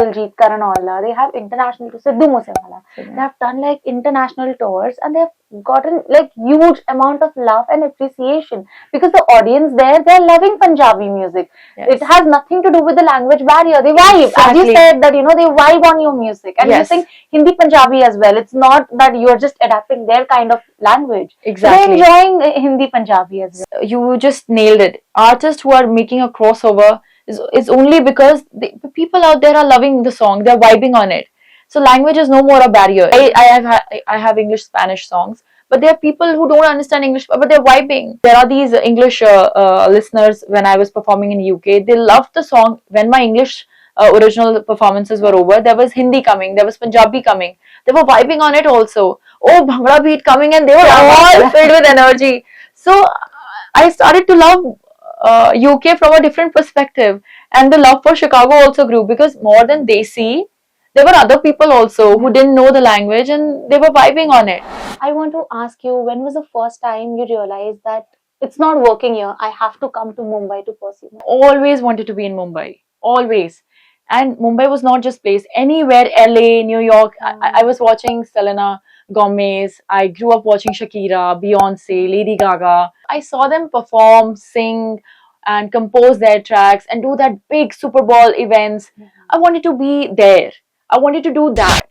Diljit, Karan Aula. They have international Sidhu Moosewala. They have done like international tours, and they've gotten like huge amount of love and appreciation because the audience there, they're loving Punjabi music. Yes. It has nothing to do with the language barrier. They vibe. As Exactly. you said that, they vibe on your music. And you Yes. sing Hindi Punjabi as well. It's not that you're just adapting their kind of language. Exactly. So they're enjoying Hindi Punjabi as well. You just nailed it. Artists who are making a crossover is only because the people out there are loving the song. They're vibing on it. So language is no more a barrier. I have English Spanish songs, but there are people who don't understand English, but they're vibing. There are these English listeners. When I was performing in UK, they loved the song. When my English original performances were over, there was Hindi coming, there was Punjabi coming. They were vibing on it also. Oh, Bhangra beat coming, and they were all filled with energy. So I started to love UK from a different perspective, and the love for Chicago also grew because more than Desi, there were other people also who didn't know the language and they were vibing on it. I want to ask you, when was the first time you realized that it's not working here? I have to come to Mumbai to pursue. Always wanted to be in Mumbai, always. And Mumbai was not just place, anywhere, LA, New York. I was watching Selena Gomez. I grew up watching Shakira, Beyonce, Lady Gaga. I saw them perform, sing, and compose their tracks and do that big Super Bowl events. I wanted to be there. I wanted to do that.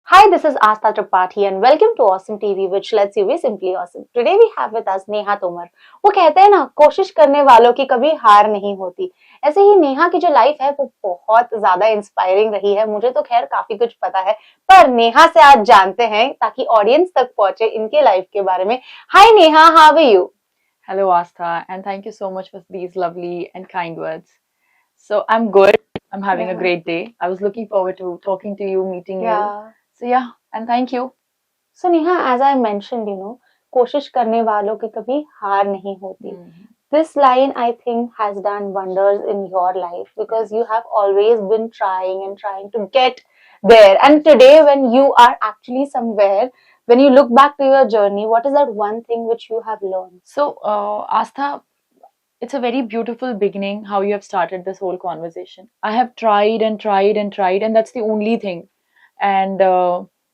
Hi, this is Asta Tripathi and welcome to Awesome TV, which lets you be simply awesome. Today we have with us Neha Tomar. वो कहते हैं ना, कोशिश करने वालों की कभी हार नहीं होती. ऐसे ही नेहा की जो लाइफ है वो बहुत ज्यादा इंस्पायरिंग रही है. मुझे तो खैर काफी कुछ पता है, पर नेहा से आज जानते हैं ताकि ऑडियंस तक पहुंचे इनके लाइफ के बारे में. Hi Neha, how are you? Hello, Astha, and thank you so much for these lovely and kind words. So I'm good. I'm having a great day. I was looking forward to talking to you, meeting you. So yeah, and thank you. So Neha, as I mentioned, कोशिश करने वालों की कभी हार नहीं होती. This line, I think, has done wonders in your life because you have always been trying to get there. And today, when you are actually somewhere, when you look back to your journey, what is that one thing which you have learned? So, Astha, it's a very beautiful beginning how you have started this whole conversation. I have tried, and that's the only thing. And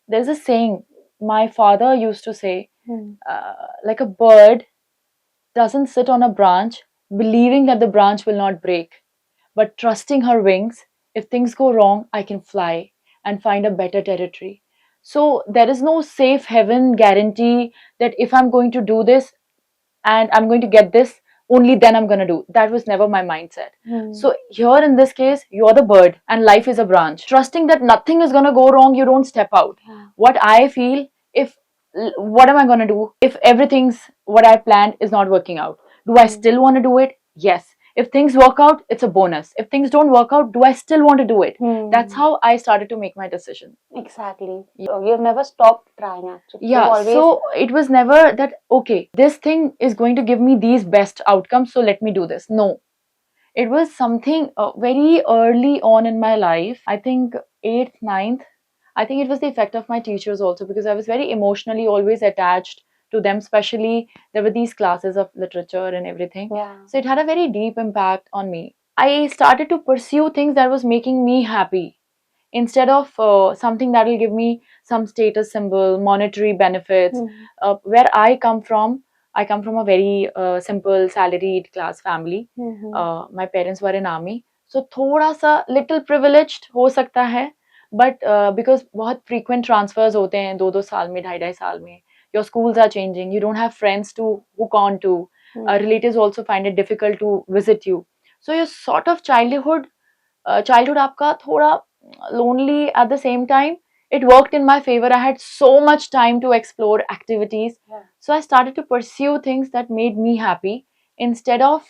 there's a saying my father used to say, like a bird doesn't sit on a branch believing that the branch will not break, but trusting her wings. If things go wrong, I can fly and find a better territory. So there is no safe haven guarantee that if I'm going to do this and I'm going to get this, only then I'm going to do. That was never my mindset. So here in this case, you're the bird and life is a branch. Trusting that nothing is going to go wrong, you don't step out. What I feel, what am I going to do if everything's what I planned is not working out? Do I still want to do it? Yes. If things work out, it's a bonus. If things don't work out, do I still want to do it? That's how I started to make my decision. Exactly. So you've never stopped trying actually. Yeah, so it was never that, okay, this thing is going to give me these best outcomes, so let me do this. No. It was something very early on in my life, I think 8th, 9th. I think it was the effect of my teachers also because I was very emotionally always attached to them, especially there were these classes of literature and everything. So it had a very deep impact on me. I started to pursue things that was making me happy instead of something that will give me some status symbol, monetary benefits. Where I come from a very simple salaried class family. My parents were in army. So thoda sa little privileged ho sakta hai, but because बहुत frequent transfers होते हैं 2-2 साल में 2.5 साल में, your schools are changing, you don't have friends to hook on to, relatives also find it difficult to visit you, so your sort of childhood आपका थोड़ा lonely. At the same time, it worked in my favor. I had so much time to explore activities, so I started to pursue things that made me happy instead of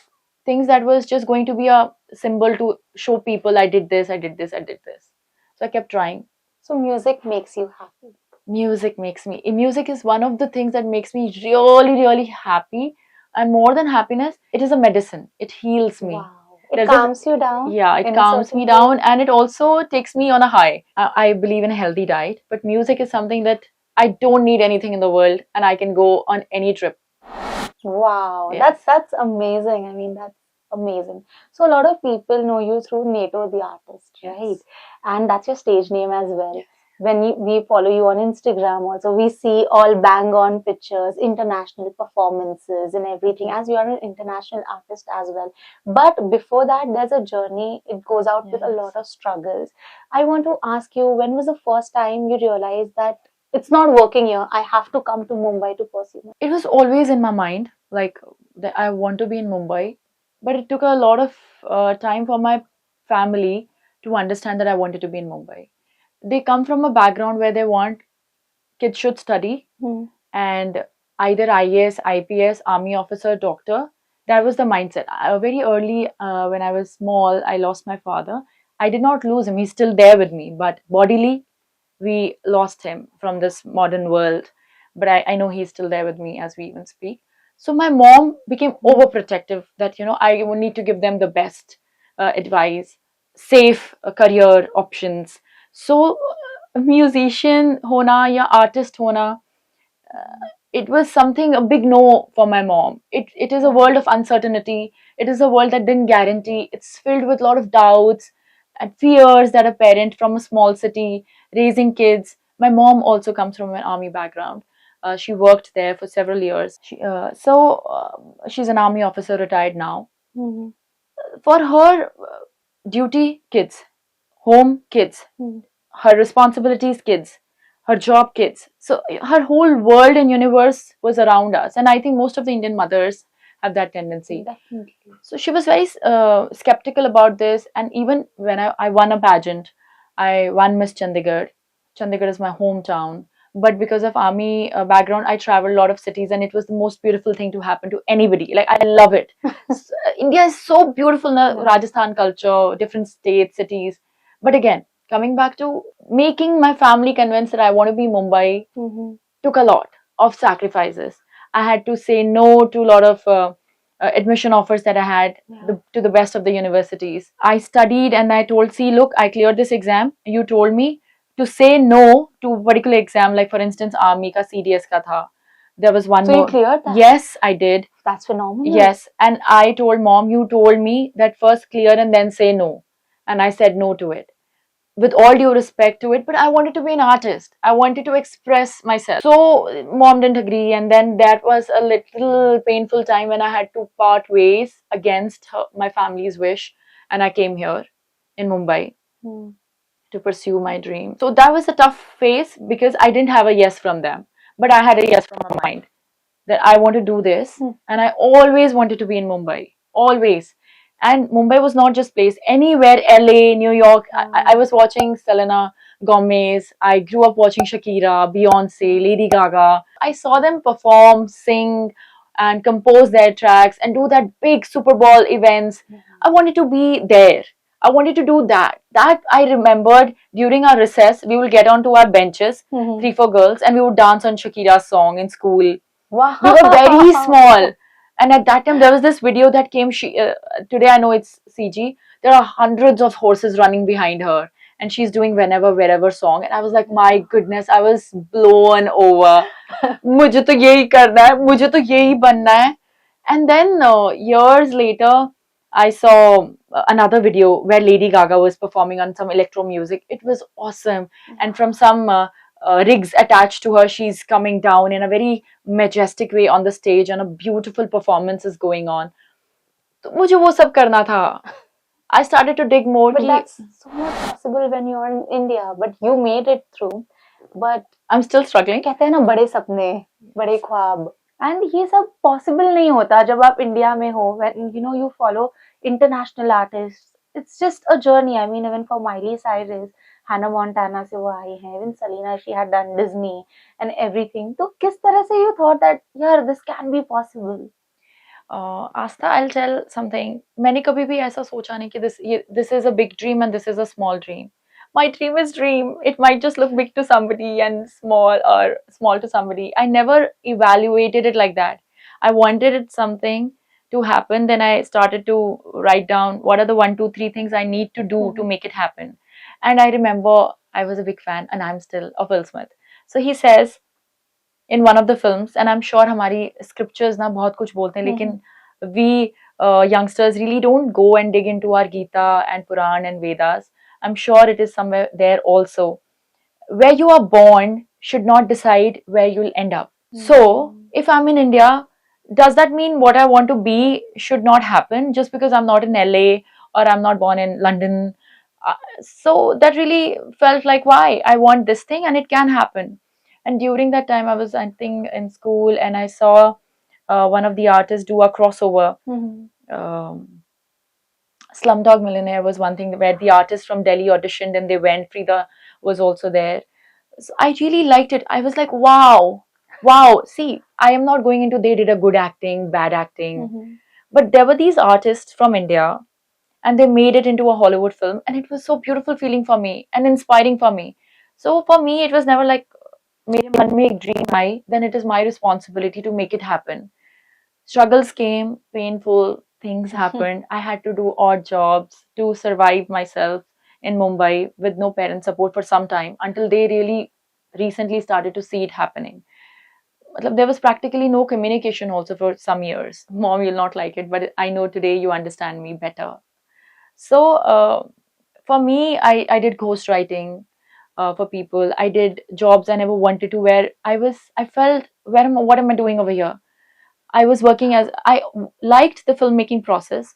things that was just going to be a symbol to show people I did this. So I kept trying. So music makes you happy. Music is one of the things that makes me really, really happy. And more than happiness, it is a medicine. It heals me. Wow. It calms you down. Yeah, it calms me down and it also takes me on a high. I believe in a healthy diet, but music is something that I don't need anything in the world and I can go on any trip. Wow, that's amazing. I mean, that's amazing. So a lot of people know you through Nato the artist, Yes. right? And that's your stage name as well. Yes. When we follow you on Instagram, also we see all bang on pictures, international performances, and everything. As you are an international artist as well, but before that, there's a journey. It goes out with a Yes. lot of struggles. I want to ask you, when was the first time you realized that it's not working here? I have to come to Mumbai to pursue. It was always in my mind, like that I want to be in Mumbai, but it took a lot of time for my family to understand that I wanted to be in Mumbai. They come from a background where they want kids should study Hmm. and either IAS, IPS, army officer, doctor. That was the mindset. Very early, when I was small, I lost my father. I did not lose him; he's still there with me, but bodily, we lost him from this modern world. But I know he's still there with me as we even speak. So my mom became overprotective that, I would need to give them the best advice, safe career options. So musician hona ya artist hona, it was something a big no for my mom. It is a world of uncertainty. It is a world that didn't guarantee. It's filled with a lot of doubts and fears that a parent from a small city raising kids. My mom also comes from an army background. She worked there for several years. She's an army officer, retired now. Hmm. For her, duty, kids, home, kids, Hmm. her responsibilities, kids, her job, kids. So her whole world and universe was around us. And I think most of the Indian mothers have that tendency. Definitely. So she was very skeptical about this. And even when I won a pageant, I won Miss Chandigarh. Chandigarh is my hometown. But because of army background, I traveled a lot of cities, and it was the most beautiful thing to happen to anybody. Like, I love it. India is so beautiful, na? Yeah. Rajasthan culture, different states, cities. But again, coming back to making my family convinced that I want to be Mumbai Hmm. took a lot of sacrifices. I had to say no to a lot of admission offers that I had, Yeah. to the best of the universities. I studied and I told, see, look, I cleared this exam. You told me to say no to a particular exam, like for instance, Army ka CDS ka tha. There was one So you more. cleared that? Yes, I did. That's phenomenal. Yes, and I told mom, you told me that first clear and then say no. And I said no to it with all due respect to it, but I wanted to be an artist. I wanted to express myself. So mom didn't agree, and then that was a little painful time when I had to part ways against my family's wish, and I came here in Mumbai Hmm. to pursue my dream. So that was a tough phase because I didn't have a yes from them, but I had a yes from my mind that I want to do this, Hmm. and I always wanted to be in Mumbai, always. And Mumbai was not just place, anywhere, LA, New York. I was watching Selena Gomez. I grew up watching Shakira, Beyonce, Lady Gaga. I saw them perform, sing, and compose their tracks and do that big Super Bowl events. I wanted to be there. I wanted to do that. That I remembered during our recess, we would get onto our benches, Mhm. 3, 4 girls, and we would dance on Shakira's song in school. Wow. We were very small, and at that time there was this video that came. Today I know it's CG. There are hundreds of horses running behind her, and she's doing whenever wherever song. And I was like, my goodness, I was blown over. मुझे तो यही करना है, मुझे तो यही बनना है. And then years later, I saw another video where Lady Gaga was performing on some electro music. It was awesome, and from some rigs attached to her, she's coming down in a very majestic way on the stage, and a beautiful performance is going on. तो मुझे वो सब करना था. I started to dig more. But that's so much possible when you're in India. But you made it through. But I'm still struggling. कहते हैं ना बड़े सपने, बड़े ख्वाब. And ये सब possible नहीं होता जब आप इंडिया में हो. When you follow international artists, it's just a journey. I mean, even for Miley Cyrus, Hannah Montana से वो आई हैं. Even Selena, she had done Disney and everything. तो किस तरह से you thought that yeah, this can be possible? Asta, I'll tell something. मैंने कभी भी ऐसा सोचा नहीं कि this is a big dream and this is a small dream. My dream is dream. It might just look big to somebody and small, or small to somebody. I never evaluated it like that. I wanted it something to happen. Then I started to write down what are the 1, 2, 3 things I need to do to make it happen. And I remember I was a big fan, and I'm still, of Will Smith. So he says in one of the films, and I'm sure हमारी scriptures ना बहुत कुछ बोलते हैं, लेकिन we youngsters really don't go and dig into our Gita and Puran and Vedas. I'm sure it is somewhere there also. Where you are born should not decide where you'll end up. So, if I'm in India, does that mean what I want to be should not happen just because I'm not in LA or I'm not born in London? So, that really felt like why I want this thing and it can happen. And during that time, I was, I think, in school and I saw one of the artists do a crossover. Slumdog Millionaire was one thing where the artist from Delhi auditioned and they went. Frida was also there. So I really liked it. I was like, wow, wow. See, I am not going into they did a good acting, bad acting, but there were these artists from India and they made it into a Hollywood film, and it was so beautiful feeling for me and inspiring for me. So for me, it was never like मेरे मन में एक dream I, then it is my responsibility to make it happen. Struggles came, painful things happened. I had to do odd jobs to survive myself in Mumbai with no parent support for some time until they really recently started to see it happening. Matlab, there was practically no communication also for some years. Mom, you'll not like it, but I know today you understand me better. So for me, I did ghostwriting for people. I did jobs I never wanted to where I felt, what am I doing over here? I was working as I liked the filmmaking process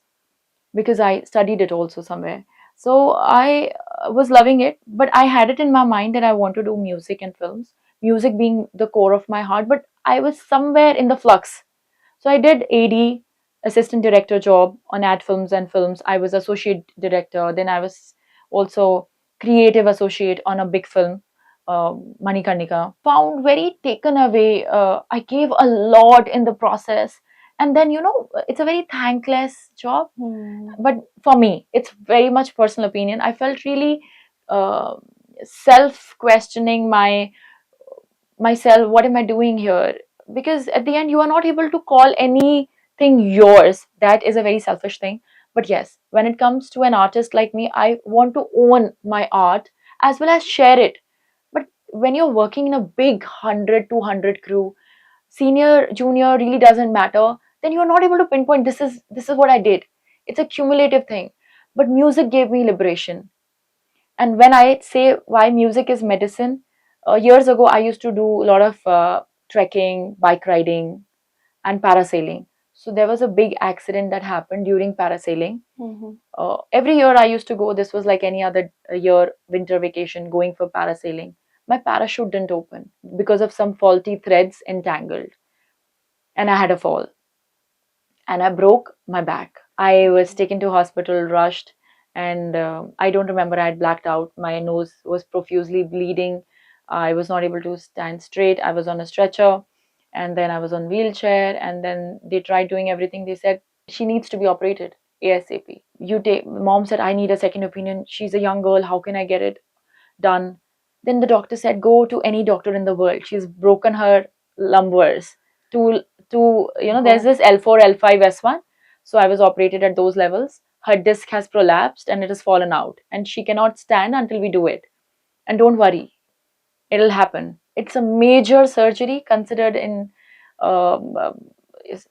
because I studied it also somewhere. So I was loving it, but I had it in my mind that I want to do music and films, music being the core of my heart, but I was somewhere in the flux. So I did AD, assistant director job on ad films and films. I was associate director. Then I was also creative associate on a big film, Manikarnika. Found very taken away. I gave a lot in the process. And then, it's a very thankless job. But for me, it's very much personal opinion. I felt really uh, self-questioning myself. What am I doing here? Because at the end you are not able to call anything yours. That is a very selfish thing. But yes, when it comes to an artist like me, I want to own my art as well as share it. But when you're working in a big 100 200 crew, senior junior really doesn't matter, then you're not able to pinpoint this is what I did. It's a cumulative thing. But music gave me liberation. And when I say why music is medicine, years ago I used to do a lot of trekking, bike riding, and parasailing. So there was a big accident that happened during parasailing. Every year I used to go. This was like any other year, winter vacation, going for parasailing. My parachute didn't open because of some faulty threads entangled, and I had a fall and I broke my back. I was taken to hospital, rushed, and I don't remember. I had blacked out. My nose was profusely bleeding. I was not able to stand straight. I was on a stretcher, and then I was on wheelchair. And then they tried doing everything. They said she needs to be operated ASAP. You take. Mom said I need a second opinion. She's a young girl. How can I get it done? Then the doctor said go to any doctor in the world. She's broken her lumbars to there's this L4, L5, S1. So I was operated at those levels. Her disc has prolapsed and it has fallen out, and she cannot stand until we do it. And don't worry, it'll happen. It's a major surgery considered in um, um,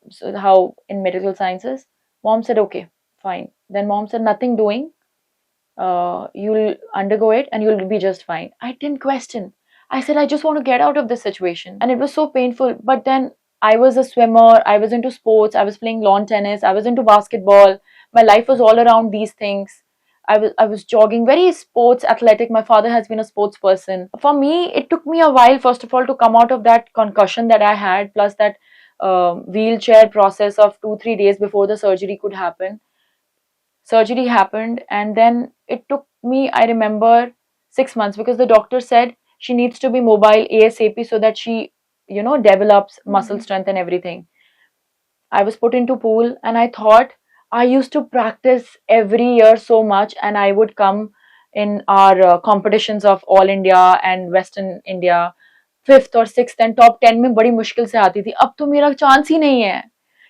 so how in medical sciences. Mom said okay, fine. Then mom said nothing doing. You'll undergo it and you'll be just fine. I didn't question. I said, I just want to get out of this situation. And it was so painful. But then I was a swimmer, I was into sports, I was playing lawn tennis, I was into basketball. My life was all around these things. I was jogging, very sports athletic. My father has been a sports person. For me, it took me a while, first of all, to come out of that concussion that I had, plus that wheelchair process of 2 3 days before the surgery could happen. Surgery happened, and then it took me, I remember, 6 months because the doctor said she needs to be mobile ASAP so that she, develops muscle strength and everything. I was put into pool, and I thought I used to practice every year so much, and I would come in our competitions of all India and Western India, fifth और sixth and top 10 में बड़ी मुश्किल से आती थी. अब तो मेरा चांस ही नहीं है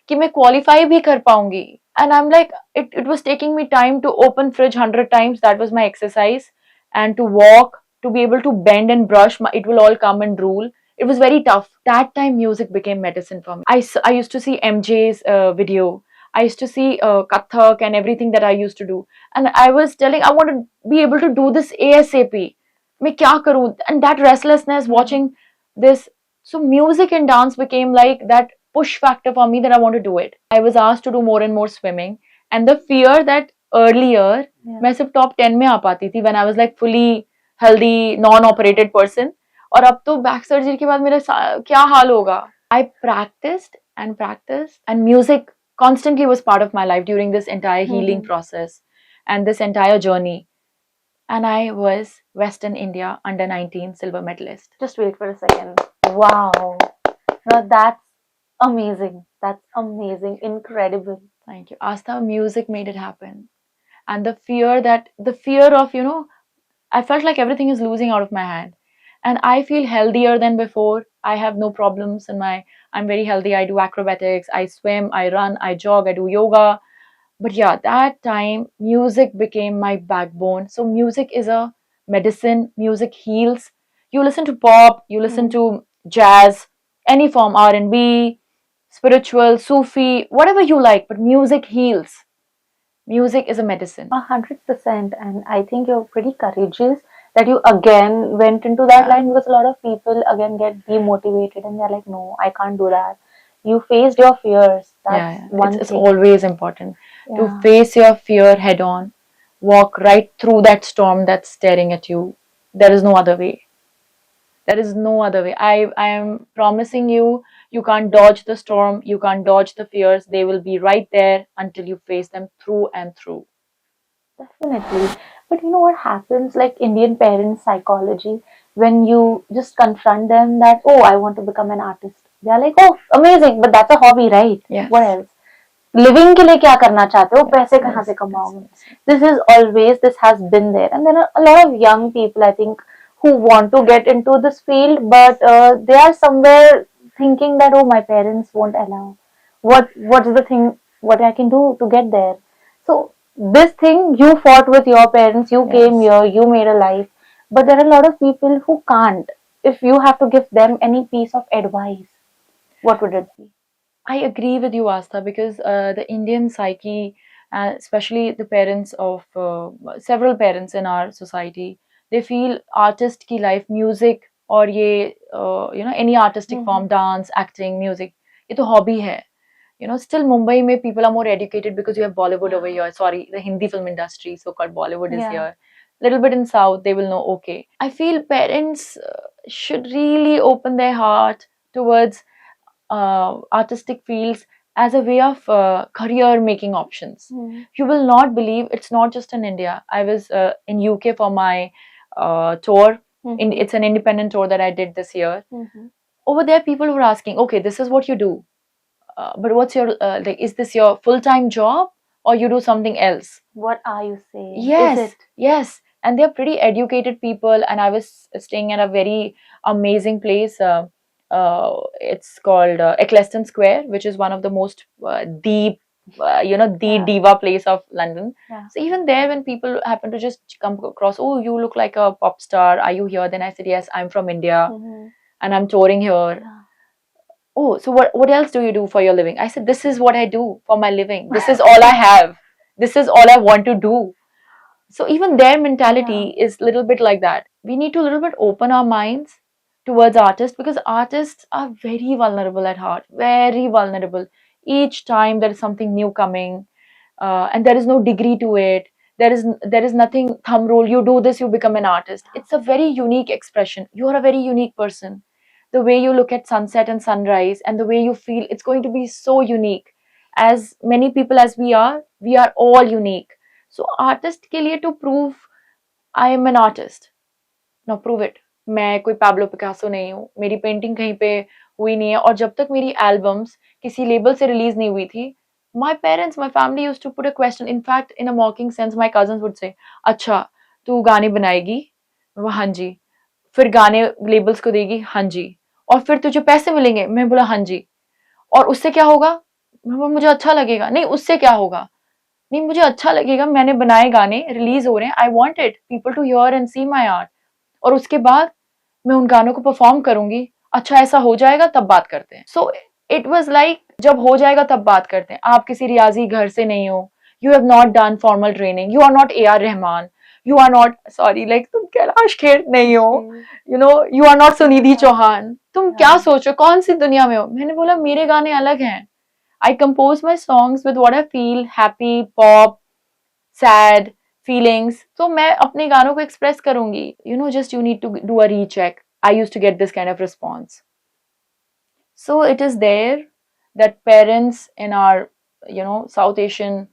कि मैं क्वालिफाई भी कर पाऊंगी. And I'm like, it was taking me time to open fridge 100 times. That was my exercise. And to walk, to be able to bend and brush, it will all come and drool. It was very tough. That time music became medicine for me. I used to see MJ's video. I used to see Kathak and everything that I used to do. And I was telling, I want to be able to do this ASAP. मैं क्या करूं? And that restlessness watching this. So music and dance became like that push factor for me that I want to do it. I was asked to do more and more swimming. And the fear that earlier, मैं सिर्फ top 10 में आ पाती थी when I was like fully healthy, non-operated person. और अब तो back surgery के बाद मेरा क्या हाल होगा? I practiced and music constantly was part of my life during this entire healing process and this entire journey. And I was Western India under 19 silver medalist. Just wait for a second. Wow. Now that's amazing. That's amazing. Incredible. Thank you. Asta, music made it happen. And the fear of, I felt like everything is losing out of my hand. And I feel healthier than before. I have no problems I'm very healthy. I do acrobatics, I swim, I run, I jog, I do yoga. But yeah, that time music became my backbone. So music is a medicine. Music heals. You listen to pop, you listen to jazz, any form, R&B, spiritual, Sufi, whatever you like, but music heals. Music is a medicine. 100%. And I think you're pretty courageous that you again went into that line, because a lot of people again get demotivated and they're like, no, I can't do that. You faced your fears. That's one It's thing. always important to face your fear head on, walk right through that storm that's staring at you. There is no other way. There is no other way. I am promising you, you can't dodge the storm, you can't dodge the fears. They will be right there until you face them through and through. Definitely. But you know what happens, like Indian parents' psychology, when you just confront them that, oh, I want to become an artist. They're like, oh, amazing, but that's a hobby, right? Yes. What else? Living के लिए क्या करना चाहते हो? पैसे कहाँ से कमाओगे? This has been there. And there are a lot of young people, I think, who want to get into this field, but they are somewhere thinking that, oh, my parents won't allow. What's the thing, what I can do to get there? So this thing, you fought with your parents, you came here, you made a life, but there are a lot of people who can't. If you have to give them any piece of advice, what would it be? I agree with you, Astha, because the Indian psyche, especially the parents of several parents in our society, they feel artist ki life, music, or ye, any artistic form, dance, acting, music, ये तो hobby है. Still Mumbai mein people are more educated because you have Bollywood over here. Sorry, the Hindi film industry, so-called Bollywood is here. Little bit in South, they will know, okay. I feel parents should really open their heart towards artistic fields as a way of career making options. You will not believe, it's not just in India. I was in UK for my tour. It's an independent tour that I did this year. Over there, people were asking, okay, this is what you do. But what's your, is this your full-time job or you do something else? What are you saying? Yes, Is it? yes. And they're pretty educated people. And I was staying at a very amazing place. It's called Eccleston Square, which is one of the most deep, the diva place of London. So even there, when people happen to just come across, oh, you look like a pop star. Are you here? Then I said, yes, I'm from India and I'm touring here. Oh, so what else do you do for your living? I said, this is what I do for my living. This is all I have. This is all I want to do. So even their mentality is a little bit like that. We need to a little bit open our minds towards artists, because artists are very vulnerable at heart, very vulnerable. Each time there is something new coming, and there is no degree to it. There is nothing thumb rule. You do this, you become an artist. It's a very unique expression. You are a very unique person. The way you look at sunset and sunrise and the way you feel, it's going to be so unique. As many people as we are all unique. So artist के लिए to prove I am an artist. Now prove it. मैं कोई Pablo Picasso नहीं हूँ. मेरी painting कहीं पे हुई नहीं है. और जब तक मेरी एल्बम्स किसी लेबल से रिलीज नहीं हुई थी, my parents, my family used to put a question. In fact, in a mocking sense, my cousins would say, अच्छा तू गाने बनाएगी? हाँ जी. फिर गाने लेबल्स को देगी? हाँ जी. और फिर तुझे पैसे मिलेंगे? मैं बोला हाँ जी. और उससे क्या होगा? मुझे अच्छा लगेगा. नहीं, उससे क्या होगा? नहीं, मुझे अच्छा लगेगा. मैंने बनाए गाने रिलीज हो रहे हैं. I wanted people to hear and see my art. और उसके बाद मैं उन गानों को परफॉर्म करूंगी. अच्छा ऐसा हो जाएगा, तब बात करते हैं. So it was like जब हो जाएगा तब बात करते हैं. आप किसी रियाजी घर से नहीं हो. You have not done formal training. You are not A.R. Rahman. You are not, sorry, like तुम कैलाश खेर नहीं हो. You know, you are not Sunidhi Chauhan. तुम क्या सोचो, कौन सी दुनिया में हो? मैंने बोला मेरे गाने अलग हैं. I compose my songs with what I feel, happy, pop, sad, feelings. So मैं अपने गानों को express करूंगी. You know, just you need to do a recheck. I used to get this kind of response. So it is there that parents in our, South Asian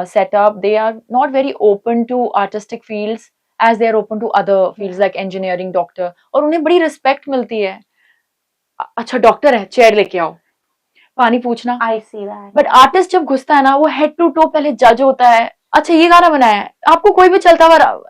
setup, they are not very open to artistic fields as they are open to other fields like engineering, doctor. और उन्हें बड़ी respect मिलती है. अच्छा doctor है, chair लेके आओ, पानी पूछना. I see that. But artist जब घुसता है ना, वो हेड टू टो पहले जज होता है. अच्छा ये गाना बनाया है, आपको कोई भी चलता हुआ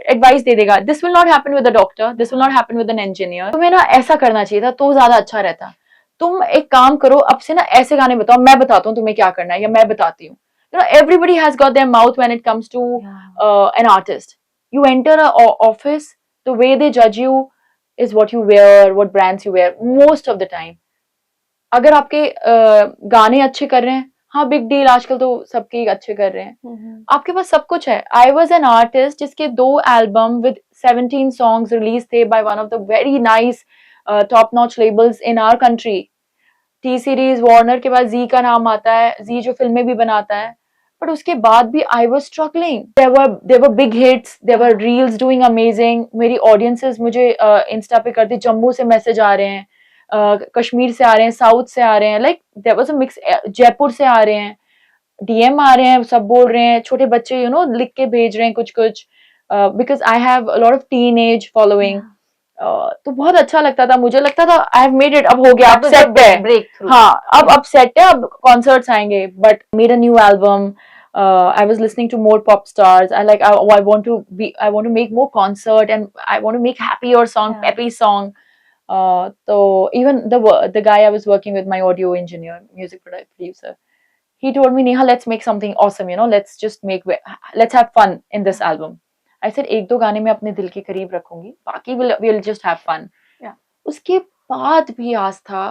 एडवाइस दे देगा. This will not happen with a doctor, this will not happen with an engineer. तुम्हें ना ऐसा करना चाहिए था तो ज्यादा अच्छा रहता. तुम एक काम करो, अब से ना ऐसे गाने बताओ, मैं बताता हूँ तुम्हें क्या करना है, या मैं बताती हूँ. Everybody has got their mouth when it comes to an artist. You enter a office, the way they judge you is what you wear, what brands you wear most of the time. अगर आपके गाने अच्छे कर रहे हैं, हाँ big deal, आजकल तो सबके अच्छे कर रहे हैं. आपके पास सब कुछ है. आई वॉज एन आर्टिस्ट जिसके 2 एल्बम विद 17 सॉन्ग्स रिलीज थे by one of the very nice top notch labels in our country. T Series, Warner के बाद जी का नाम आता है, जी जो फिल्में भी बनाता है. बट उसके बाद भी I was struggling. There were big hits, there were reels doing amazing. मेरी ऑडियंसेस मुझे इंस्टा पे करती, जम्मू से मैसेज आ रहे हैं, कश्मीर से आ रहे हैं, साउथ से आ रहे हैं, like there was a mix, Jaipur से आ रहे हैं, डीएम आ रहे हैं, सब बोल रहे हैं, छोटे बच्चे लिख के भेज रहे हैं कुछ कुछ, because I have a lot of teenage following. तो बहुत अच्छा लगता था. मुझे लगता था आई हैव मेड इट, अब हो गया, अब सेट है. हाँ, अब सेट है, अब कॉन्सर्ट्स आएंगे. But made a new album. I was listening to more pop stars. I want to make more concert, and I want to make happier song, peppy song. So even the guy I was working with, my audio engineer, music producer, he told me, Neha, let's make something awesome. Let's have fun in this album. I said, एक दो गाने मैं अपने दिल के करीब रखूंगी, बाकी we'll just have fun. Yeah. उसके बाद भी आज था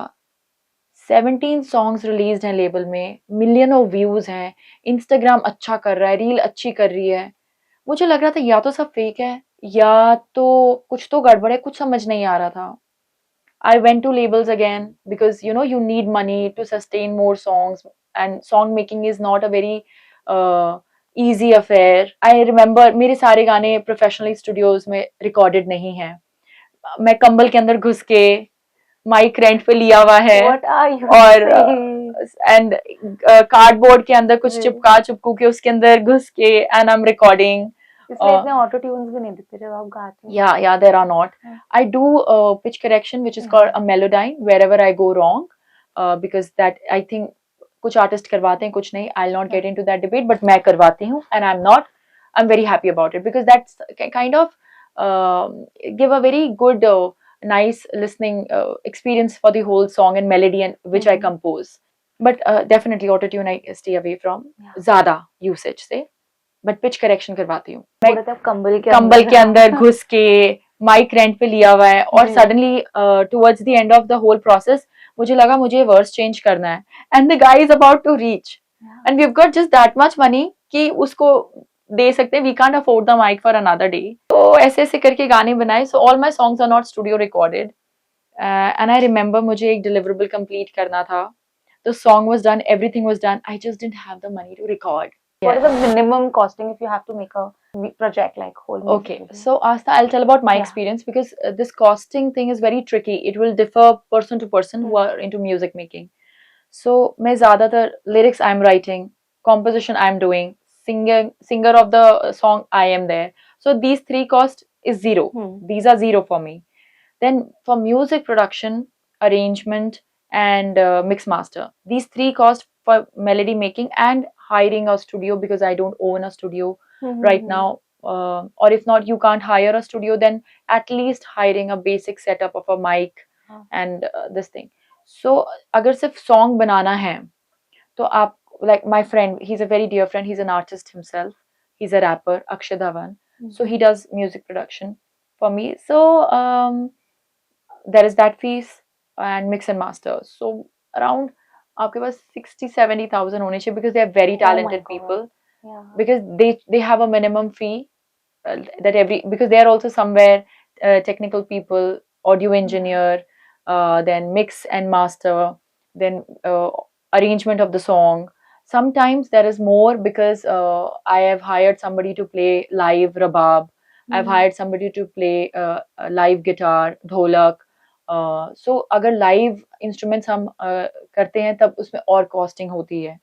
17 सॉन्ग्स रिलीज हैं लेबल में, मिलियन ऑफ व्यूज हैं, इंस्टाग्राम अच्छा कर रहा है, रील अच्छी कर रही है. मुझे लग रहा था या तो सब फेक है, या तो कुछ तो गड़बड़ है, कुछ समझ नहीं आ रहा था. I went to labels again because you need money to sustain more songs, and song making is not a very easy affair. I remember मेरे सारे गाने प्रोफेशनली स्टूडियोज में रिकॉर्डेड नहीं हैं. मैं कंबल के अंदर घुस के माइक रेंट पे लिया हुआ है, और एंड कार्डबोर्ड के अंदर कुछ चिपकू के उसके अंदर घुस के, एंड आई एम रिकॉर्डिंग. इसलिए इतने ऑटो ट्यून्स भी नहीं दिखते जब आप गाते हो. Yeah, there are not. I do pitch correction, which is called a melodyne, wherever I go wrong, because that I think कुछ आर्टिस्ट करवाते हैं, कुछ नहीं. I'll not get into that debate, but मैं करवाती हूँ, and I'm very happy about it, because that's kind of give a very good, nice listening experience for the whole song and melody, and which I compose. But definitely autotune I stay away from, ज़्यादा usage से. But pitch correction करवाती हूँ. कंबल के अंदर घुस के mic rent पे लिया हुआ है, और suddenly towards the end of the whole process मुझे लगा मुझे वर्स चेंज करना है, and the guy is about to reach, and we have got just that much money कि उसको दे सकते हैं. We can't afford the mic for another day. तो ऐसे ऐसे करके गाने बनाए. So all my songs are not studio recorded, and I remember मुझे एक डिलीवरेबल कंप्लीट करना था. The song was done, everything was done. I just didn't have the money to record. What is the minimum costing if you have to make a project like whole music? Okay, so Asta, I'll tell about my experience, because this costing thing is very tricky. It will differ person to person who are into music making. So मैं ज़्यादातर lyrics I'm writing, composition I'm doing, singer of the song I am there. So these three cost is zero. These are zero for me. Then for music production, arrangement, and mix master, these three cost for melody making and hiring a studio, because I don't own a studio right now. Or if not, you can't hire a studio, then at least hiring a basic setup of a mic and this thing. So अगर सिर्फ song बनाना है तो आप, like my friend, he's a very dear friend, he's an artist himself, he's a rapper, Akshay Dhawan. So he does music production for me. So there is that piece, and mix and master. So around आपके पास 60-70,000 होने चाहिए, because they are very Oh my talented God. people, Yeah. because they have a minimum fee, that every, because they are also somewhere technical people, audio engineer, then mix and master, then arrangement of the song. Sometimes there is more, because I have hired somebody to play live rabab. I've hired somebody to play live guitar, dholak. So अगर live instruments हम करते हैं तब उसमें और costing होती है.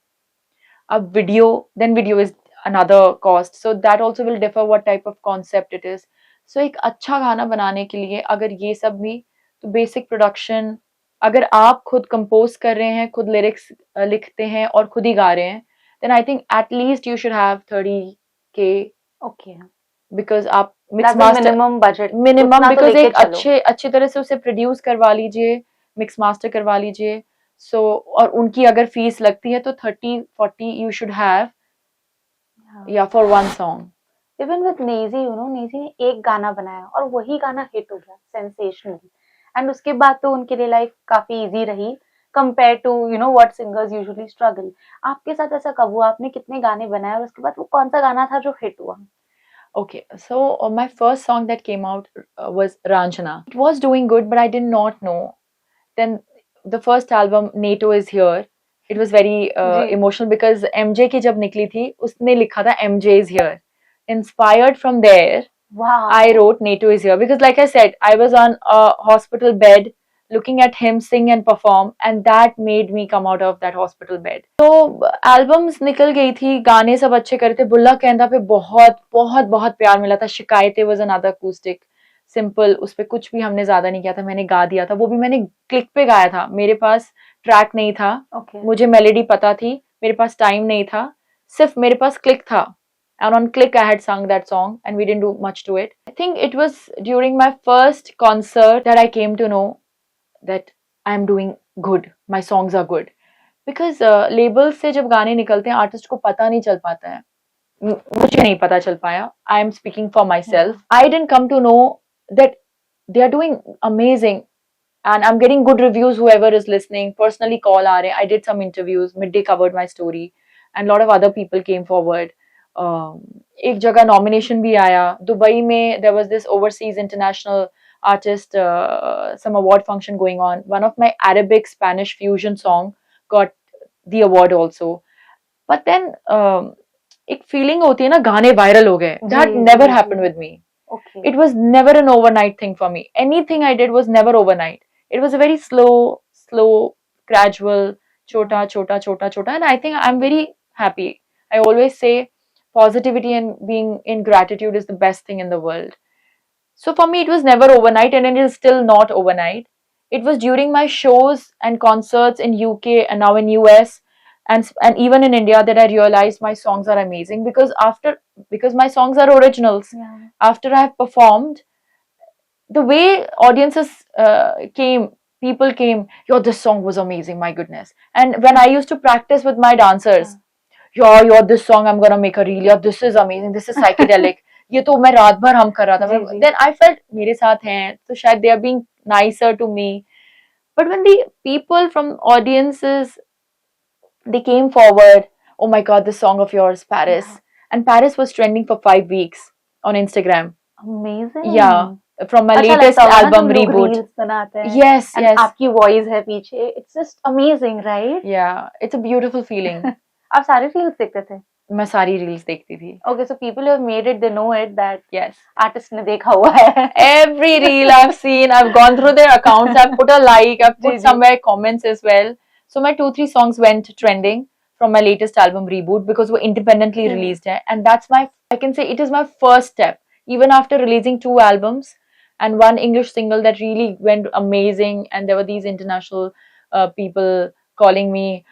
अब video, then video is another cost, so that also will differ what type of concept it is. So एक अच्छा गाना बनाने के लिए अगर ये सब भी, तो basic production, अगर आप खुद compose कर रहे हैं, खुद lyrics लिखते हैं और खुद ही गा रहे हैं, then I think at least you should have 30K, Okay. because आप mix That's the master minimum budget. minimum, उतना तो because लेके एक चलो. अच्छी तरह से उसे प्रोड्यूस करवा लीजिए, मिक्स मास्टर करवा लीजिए. सो और उनकी अगर फीस लगती है तो 30-40 यू शुड हैव, या for one song. Even with Naezy, Naezy ने एक गाना बनाया और वही गाना हिट हो गया, सेंसेशनली. एंड उसके बाद तो उनके लिए लाइफ काफी इजी रही compare to what singers usually struggle. आपके साथ ऐसा कब हुआ? आपने कितने गाने बनाए और उसके बाद वो कौन सा गाना था जो हिट हुआ? Okay, so my first song that came out was Ranjana. It was doing good, but I did not know. Then the first album, Nato is Here. It was very ji. emotional, because MJ की जब निकली थी, उसने लिखा था MJ is Here. Inspired from there, Wow. I wrote Nato is Here, because like I said, I was on a hospital bed looking at him sing and perform, and that made me come out of that hospital bed. तो albums निकल गई थी, गाने सब अच्छे करे थे. बुल्ला कहंदा पे बहुत बहुत बहुत प्यार मिला था. शिकायतें वाज अनदर अकूस्टिक, सिंपल, उस पे कुछ भी हमने ज्यादा नहीं किया था, मैंने गा दिया था. वो भी मैंने क्लिक पे गाया था, मेरे पास ट्रैक नहीं था. Okay. मुझे मेलोडी पता थी, मेरे पास टाइम नहीं था, सिर्फ मेरे पास क्लिक था. And on click I had sung that song, and we didn't do much to it. I think it was during my first concert that I came to know that I'm doing good, my songs are good. Because labels से जब गाने निकलते हैं, artist को पता नहीं चल पाता है. मुझे नहीं पता चल पाया. I am speaking for myself. I didn't come to know that they are doing amazing, and I'm getting good reviews. Whoever is listening, personally call आ रहे हैं. I did some interviews. Midday covered my story, and a lot of other people came forward. एक जगह nomination भी आया. Dubai में there was this overseas international artist some award function going on. One of my Arabic Spanish fusion song got the award also. But then एक feeling होती है ना, गाने viral हो गए. That never happened with me. Okay. It was never an overnight thing for me. Anything I did was never overnight. It was a very slow, gradual, chota, chota, chota, chota. And I think I'm very happy. I always say positivity and being in gratitude is the best thing in the world. So for me, it was never overnight, and it is still not overnight. It was during my shows and concerts in UK and now in US, and even in India, that I realized my songs are amazing, because my songs are originals. Yeah. After I have performed, the way audiences people came, yo, this song was amazing, my goodness. And when I used to practice with my dancers, yo, this song I'm gonna make a reel, yo, this is amazing, this is psychedelic. ये तो मैं रात भर हम कर रहा था. जी. Then I felt मेरे साथ हैं तो शायद they are being nicer to me. But when the people from audiences, they came forward, oh my god, this song of yours, Paris. Yeah. And Paris was trending for 5 weeks on Instagram. Amazing. Yeah, from my अच्छा latest लगता होगा ना album जब लोग Reboot. reels बनाते हैं. Yes, And yes. आपकी voice है पीछे. It's just amazing, right? Yeah, it's a beautiful feeling. आप सारे reels देखते थे? मैं सारी reels देखती थी. Okay, so people who have made it, they know it that Yes. artist ने देखा हुआ है. Every reel I've seen, I've gone through their accounts, I've put a like, I've put ji, ji. somewhere comments as well. So my 2-3 songs went trending from my latest album Reboot, because we're independently released hai. And that's I can say it is my first step. Even after releasing 2 albums and 1 English single that really went amazing, and there were these international people calling me,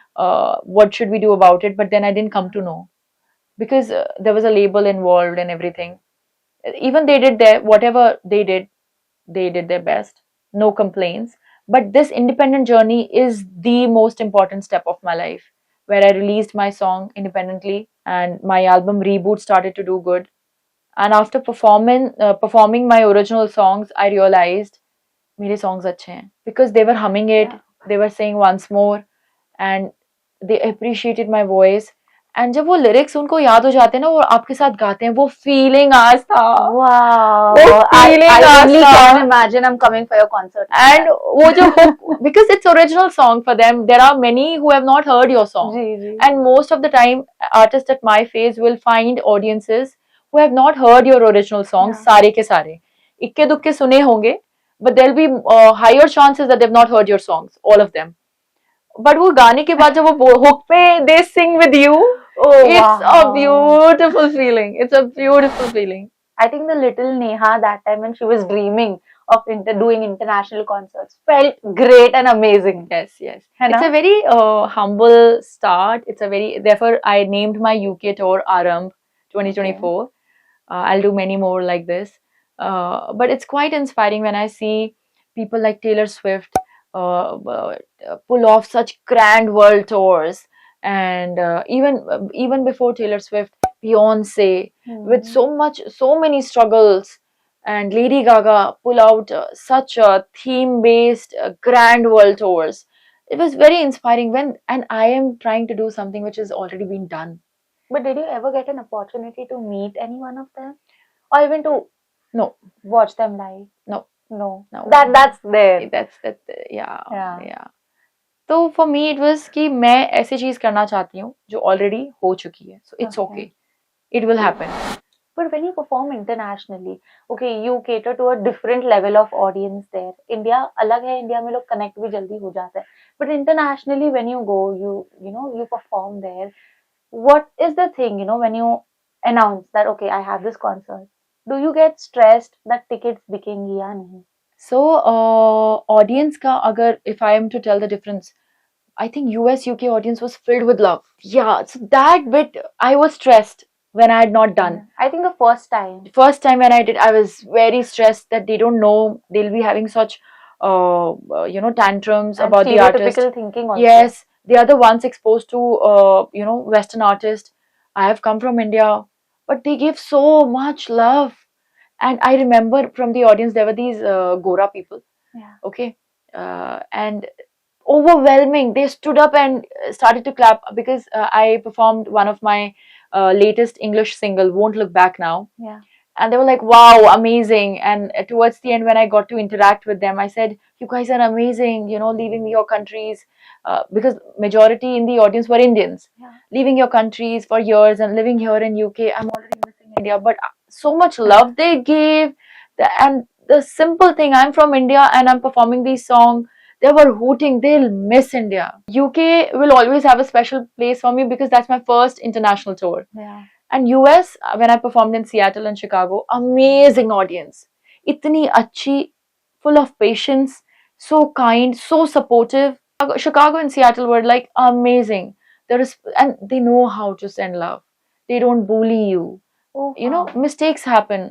what should we do about it? But then I didn't come to know, because there was a label involved and everything. Even they did whatever they did their best. No complaints. But this independent journey is the most important step of my life, where I released my song independently, and my album Reboot started to do good. And after performing my original songs, I realized मेरे songs अच्छे हैं, because they were humming it. Yeah. They were saying once more. and they appreciated my voice. And जब वो lyrics उनको याद हो जाते हैं ना, वो आपके साथ गाते हैं, वो feeling आज था, Wow. वो feeling I आज only था. can imagine I'm coming for your concert. And वो जो hook, because it's original song for them, there are many who have not heard your song. Ji ji. And most of the time, artists at my phase will find audiences who have not heard your original songs, Yeah. सारे के सारे. इक्के दुक्के सुने होंगे, but there'll be higher chances that they've not heard your songs, all of them. But वो गाने के बाद जब वो hook पे they sing with you, it's a wow. beautiful feeling. It's a beautiful feeling. I think the little Neha that time when she was dreaming of doing international concerts felt great and amazing. Yes, yes. है It's ना? a very humble start. It's a very, therefore, I named my UK tour Arambh 2024. I'll do many more like this. But it's quite inspiring when I see people like Taylor Swift pull off such grand world tours. And even before Taylor Swift, Beyonce, with so many struggles, and Lady Gaga pull out such a theme-based grand world tours. It was very inspiring and I am trying to do something which has already been done. But did you ever get an opportunity to meet any one of them, or even to No, watch them live? no, No. no. That's there. That's that. Yeah, Yeah. yeah. तो for me it was कि मैं ऐसी चीज करना चाहती हूँ जो already हो चुकी है. So it's okay. It will happen. But when you perform internationally, okay, you cater to a different level of audience there. India अलग है, India में लोग connect भी जल्दी हो जाते हैं. But internationally, when you go, you perform there. What is the thing, when you announce that, okay, I have this concert? Do you get stressed that tickets बिकेंगी या नहीं? So audience का अगर if I am to tell the difference, I think US UK audience was filled with love. Yeah, so that bit I was stressed when I had not done. I think the first time. First time when I did, I was very stressed that they don't know they'll be having such tantrums And about the artist. stereotypical thinking also. Yes, they are the ones exposed to Western artists. I have come from India, but they give so much love. And I remember from the audience there were these Gora people. Yeah. Okay, and overwhelming. They stood up and started to clap because I performed one of my latest English single, "Won't Look Back Now." Yeah. And they were like, "Wow, amazing!" And towards the end, when I got to interact with them, I said, "You guys are amazing. Leaving your countries." Because majority in the audience were Indians, leaving your countries for years and living here in UK. I'm already missing India, but so much love they gave, and the simple thing, I'm from India and I'm performing these songs. They were hooting, they'll miss India. UK will always have a special place for me because that's my first international tour. Yeah. And US, when I performed in Seattle and Chicago, amazing audience. Itni achhi, full of patience, so kind, so supportive. Chicago and Seattle were like amazing. And they know how to send love. They don't bully you. Mistakes happen.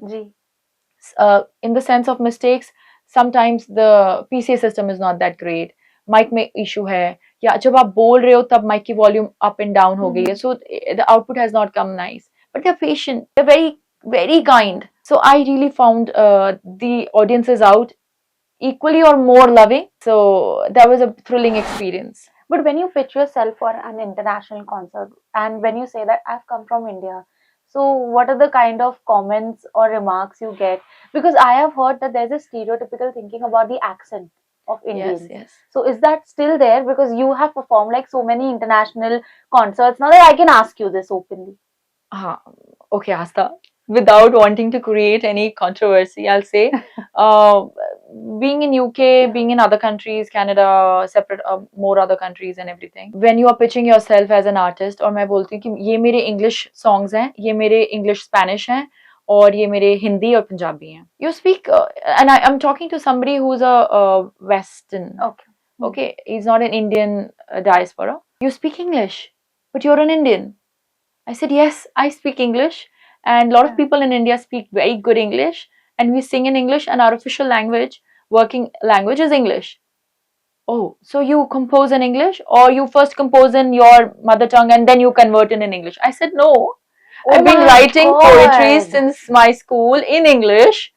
In the sense of mistakes, sometimes the PCA system is not that great. Mic में issue है, या जब आप बोल रहे हो तब mic की volume up and down हो गई है, so the output has not come nice. But they're patient, they're very, very kind. So I really found the audiences out equally or more loving. So that was a thrilling experience. But when you pitch yourself for an international concert, and when you say that I've come from India, so what are the kind of comments or remarks you get? Because I have heard that there's a stereotypical thinking about the accent of Indians. Yes. So is that still there? Because you have performed like so many international concerts. Now that I can ask you this openly. Okay, Asta. Without wanting to create any controversy, I'll say, being in UK, being in other countries, Canada, separate, more other countries and everything. When you are pitching yourself as an artist, और मैं बोलती हूँ कि ये मेरे English songs हैं, ये मेरे English Spanish हैं, और ये मेरे हिंदी और पंजाबी हैं. You speak, and I'm talking to somebody who's a Western. Okay, he's not an Indian diaspora. You speak English, but you're an Indian. I said, yes, I speak English. And a lot of people in India speak very good English, and we sing in English, and our official language, working language is English. Oh, so you compose in English, or you first compose in your mother tongue and then you convert in English? I said, no. I've been writing poetry since my school in English.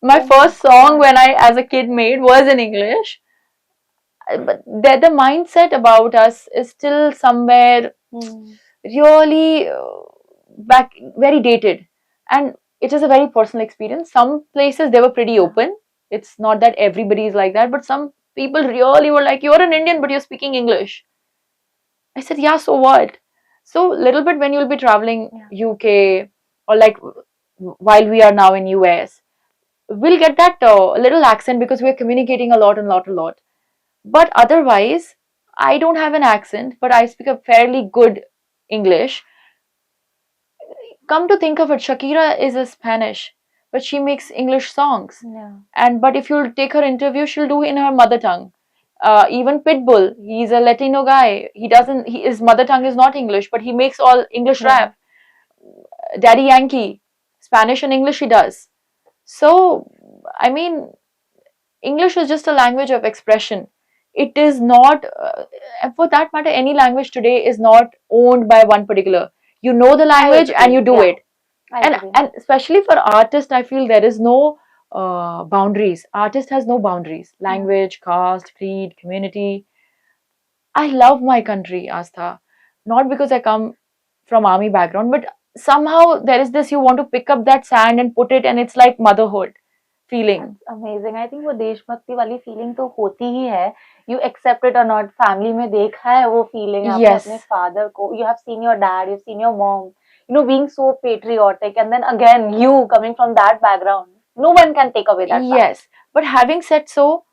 My first song when I, as a kid, made was in English. but the mindset about us is still somewhere really back, very dated, and it is a very personal experience. Some places they were pretty open. It's not that everybody is like that, but some people really were like, "You're an Indian, but you're speaking English." I said, "Yeah, so what?" So little bit when you'll be traveling UK, or like while we are now in US, we'll get that little accent because we're communicating a lot and lot a lot. But otherwise, I don't have an accent, but I speak a fairly good English. Come to think of it, Shakira is a Spanish, but she makes English songs. Yeah. And but if you'll take her interview, she'll do in her mother tongue. Even Pitbull, he's a Latino guy. His mother tongue is not English, but he makes all English rap. Daddy Yankee, Spanish and English he does. So, I mean, English is just a language of expression. It is not, for that matter, any language today is not owned by one particular. You know the language and you do it. And especially for artists, I feel there is no boundaries. Artist has no boundaries. Language, caste, creed, community. I love my country, Astha. Not because I come from army background, but somehow there is this, you want to pick up that sand and put it, and it's like motherhood feeling. That's amazing. I think वो देशभक्ति वाली feeling तो होती ही है. You accept it or not. Family में देखा है वो feeling. आपने Yes. अपने father को. You have seen your dad. You've seen your mom. You know, being so patriotic, and then again you coming from that background. No one can take away that. Yes, but having said so,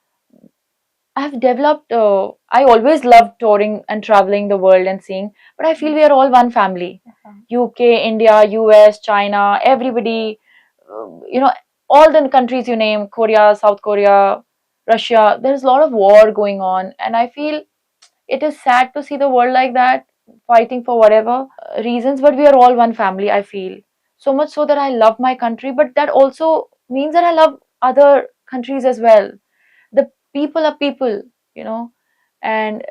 I've developed. I always loved touring and traveling the world and seeing, but I feel we are all one family. UK, India, US, China, everybody. You know, all the countries you name, Korea, South Korea, Russia. There's a lot of war going on, and I feel it is sad to see the world like that, fighting for whatever reasons. But we are all one family. I feel so much so that I love my country, but that also means that I love other countries as well. The people are people, you know, and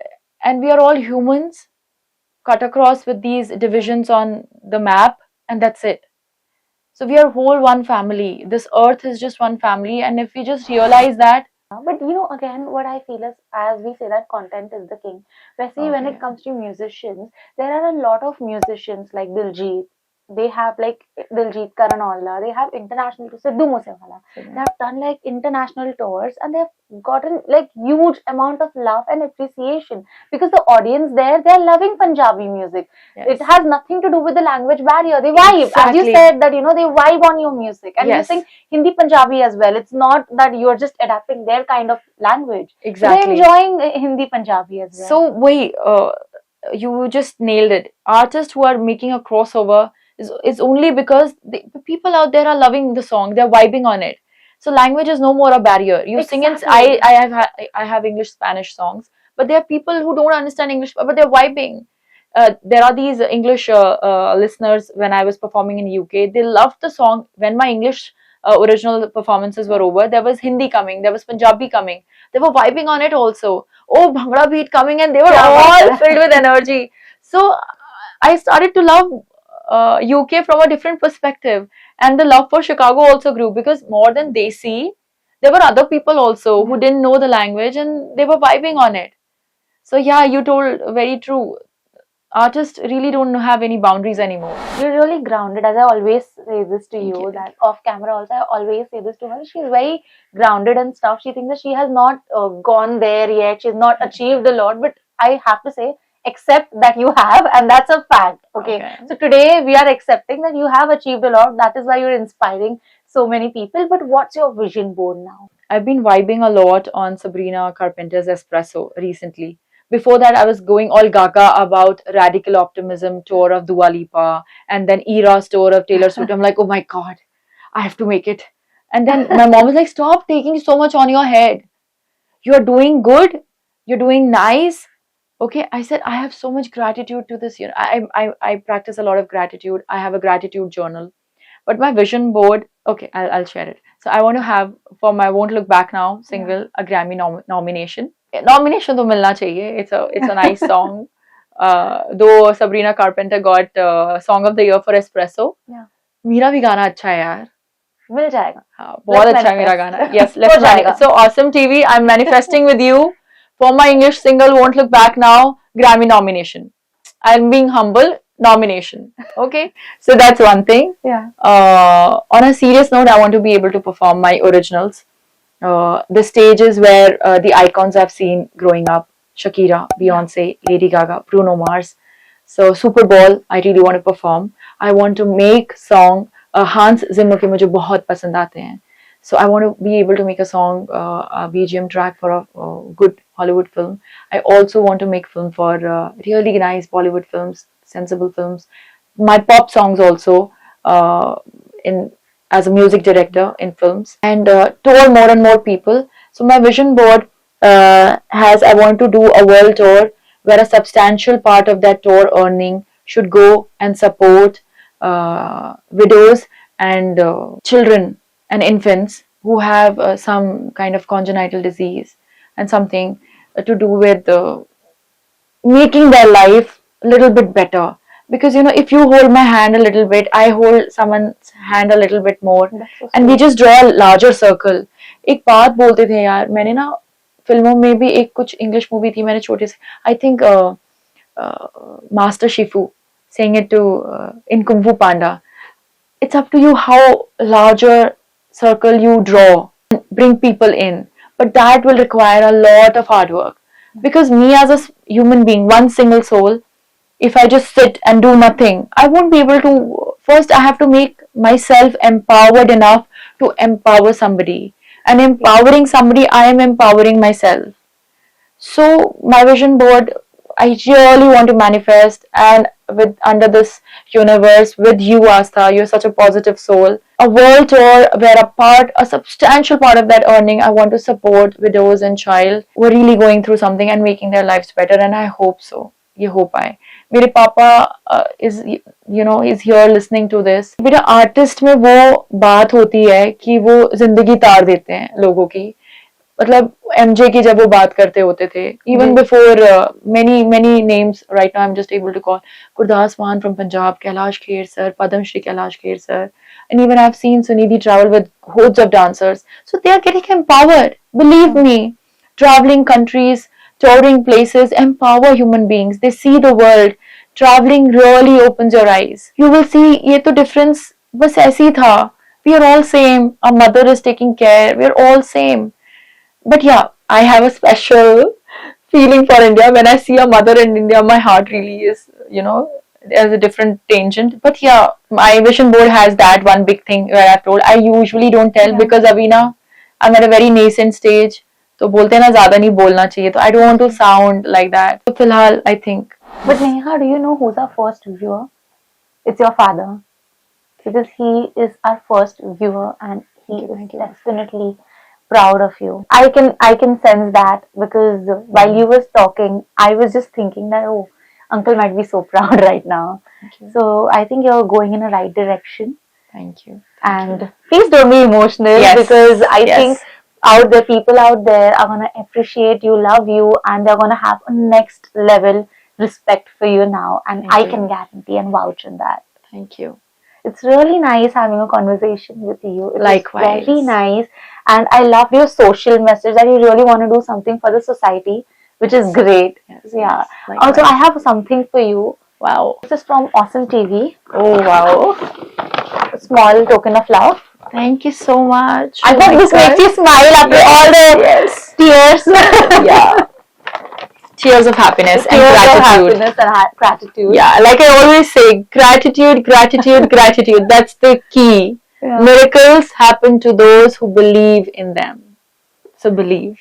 we are all humans cut across with these divisions on the map, and that's it. So we are whole one family. This earth is just one family, and if we just realize that. But you know, again, what I feel is, as we say that content is the king. Especially when it comes to musicians, there are a lot of musicians like Diljit. They have like Diljit Karan, they have international to Sidhu Moosewala. They have done like international tours, and they have gotten like huge amount of love and appreciation because the audience there, they are loving Punjabi music. It has nothing to do with the language barrier. They vibe, as you said, that you know, they vibe on your music, and you sing Hindi Punjabi as well. It's not that you are just adapting their kind of language. Exactly. So they're enjoying Hindi Punjabi as well. So wait, you just nailed it. Artists who are making a crossover is only because the people out there are loving the song. They're vibing on it. So language is no more a barrier. You sing in, I have English Spanish songs, but there are people who don't understand English, but they're vibing. There are these English listeners. When I was performing in UK, they loved the song. When my English original performances were over, there was Hindi coming, there was Punjabi coming. They were vibing on it also. Oh, Bhangra beat coming, and they were all filled with energy. So I started to love UK from a different perspective, and the love for Chicago also grew because more than Desi, there were other people also who didn't know the language and they were vibing on it. So yeah, you told very true. Artists really don't have any boundaries anymore. You're really grounded, as I always say this to you, that off camera also I always say this to her. She's very grounded and stuff. She thinks that she has not gone there yet. She's not achieved a lot, but I have to say, accept that you have, and that's a fact. Okay. So today we are accepting that you have achieved a lot. That is why you're inspiring so many people. But what's your vision board now? I've been vibing a lot on Sabrina Carpenter's Espresso recently. Before that, I was going all gaga about Radical Optimism tour of Dua Lipa, and then Era's tour of Taylor Swift. I'm like, oh my god, I have to make it. And then my mom was like, stop taking so much on your head. You're doing good. You're doing nice. Okay, I said, I have so much gratitude to this year. I practice a lot of gratitude. I have a gratitude journal. But my vision board, okay, I'll share it. So I want to have, for my Won't Look Back Now single, a Grammy nomination. Nomination to milna chahiye. It's a nice song. Though Sabrina Carpenter got Song of the Year for Espresso. Yeah. मेरा भी गाना अच्छा है यार. मिल जाएगा. हाँ, बहुत अच्छा है मेरा गाना. Yes, let's manifest. So Awesome TV, I'm manifesting with you For my English single, Won't Look Back Now, Grammy nomination. I'm being humble, nomination. Okay, so that's one thing. Yeah. On a serious note, I want to be able to perform my originals. The stages where the icons I've seen growing up, Shakira, Beyonce, Lady Gaga, Bruno Mars. So Super Bowl, I really want to perform. I want to make song. Hans Zimmer के मुझे बहुत पसंद आते हैं. So I want to be able to make a song, a BGM track for a good Hollywood film. I also want to make film for really nice Bollywood films, sensible films. My pop songs also in as a music director in films, and tour more and more people. So my vision board has I want to do a world tour where a substantial part of that tour earning should go and support widows and children and infants who have some kind of congenital disease and something to do with making their life a little bit better. Because if you hold my hand a little bit, I hold someone's hand a little bit more, so and we just draw a larger circle. एक बात बोलते थे यार, मैंने ना फिल्मों में भी एक कुछ इंग्लिश मूवी थी, मैंने छोटे से I think master Shifu saying it to in Kung Fu Panda. It's up to you how larger circle you draw and bring people in, but that will require a lot of hard work. Because me as a human being, one single soul, if I just sit and do nothing, I won't be able to. First, I have to make myself empowered enough to empower somebody. And empowering somebody, I am empowering myself. So, my vision board, I really want to manifest, and with under this universe, with you, Astha, you're such a positive soul. A world tour where a substantial part of that earning, I want to support widows and child who are really going through something and making their lives better. And I hope so. ये हो पाए. मेरे पापा is is here listening to this. बेटा artist में वो बात होती है कि वो जिंदगी तार देते हैं लोगों की. मतलब एमजे की जब वो बात करते होते थे, even before many names right now I'm just able to call Gurdas Maan from Punjab, Kailash Kher sir, Padam Shri Kailash Kher sir, and even I've seen Sunidhi travel with hordes of dancers. So they are getting empowered. Believe me, traveling countries, touring places empower human beings. They see the world. Traveling really opens your eyes. You will see ये तो difference बस ऐसे ही था. We are all same. Our mother is taking care. We are all same. But yeah, I have a special feeling for India. When I see a mother in India, my heart really is, there's a different tangent. But yeah, my vision board has that one big thing where I've told. I usually don't tell because Avina, I'm at a very nascent stage. तो बोलते हैं ना ज़्यादा नहीं बोलना चाहिए. तो I don't want to sound like that. तो फिलहाल I think. But Neha, do you know who's our first viewer? It's your father. Because he is our first viewer and he is definitely proud of you. I can sense that because while you was talking, I was just thinking that uncle might be so proud right now. So I think you're going in a right direction. Thank you. And please don't be emotional because I think people out there are gonna appreciate you, love you, and they're gonna have a next level respect for you now. And I can guarantee and vouch on that. Thank you. It's really nice having a conversation with you. It Likewise. Very nice. And I love your social message that you really want to do something for the society, which is great. Yes, yeah. Likewise. Also, I have something for you. Wow. This is from Awesome TV. Oh, wow. A small token of love. Thank you so much. I thought this makes you smile after all the tears. Yeah. Tears of happiness and Tears gratitude. of happiness and gratitude. Yeah, like I always say, gratitude, gratitude, gratitude. That's the key. Yeah. Miracles happen to those who believe in them. So believe.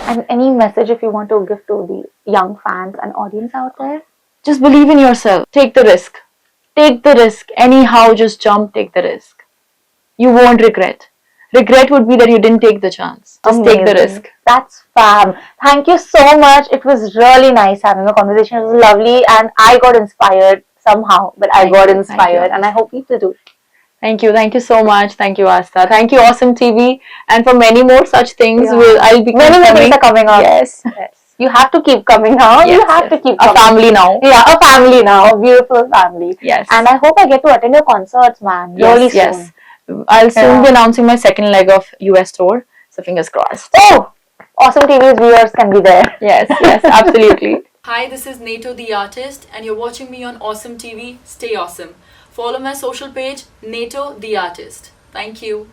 And any message if you want to give to the young fans and audience out there? Just believe in yourself. Take the risk. Take the risk. Anyhow, just jump, take the risk. You won't regret. Regret would be that you didn't take the chance. Just take the risk. That's fab. Thank you so much. It was really nice having a conversation. It was lovely and I got inspired somehow. But I got inspired and I hope people do. Thank you. Thank you so much. Thank you, Astha. Thank you, Awesome TV. And for many more such things, I'll be many more things are coming up. Yes. You have to keep coming now. Yes, you have to keep coming. A family now. Yeah, a family now. A beautiful family. Yes. And I hope I get to attend your concerts, man. Really soon. Yes. I'll soon be announcing my second leg of US tour. So fingers crossed. Oh! Awesome TV's viewers can be there. Yes, yes, absolutely. Hi, this is Nato the artist, and you're watching me on Awesome TV. Stay awesome. Follow my social page, Nato the artist. Thank you.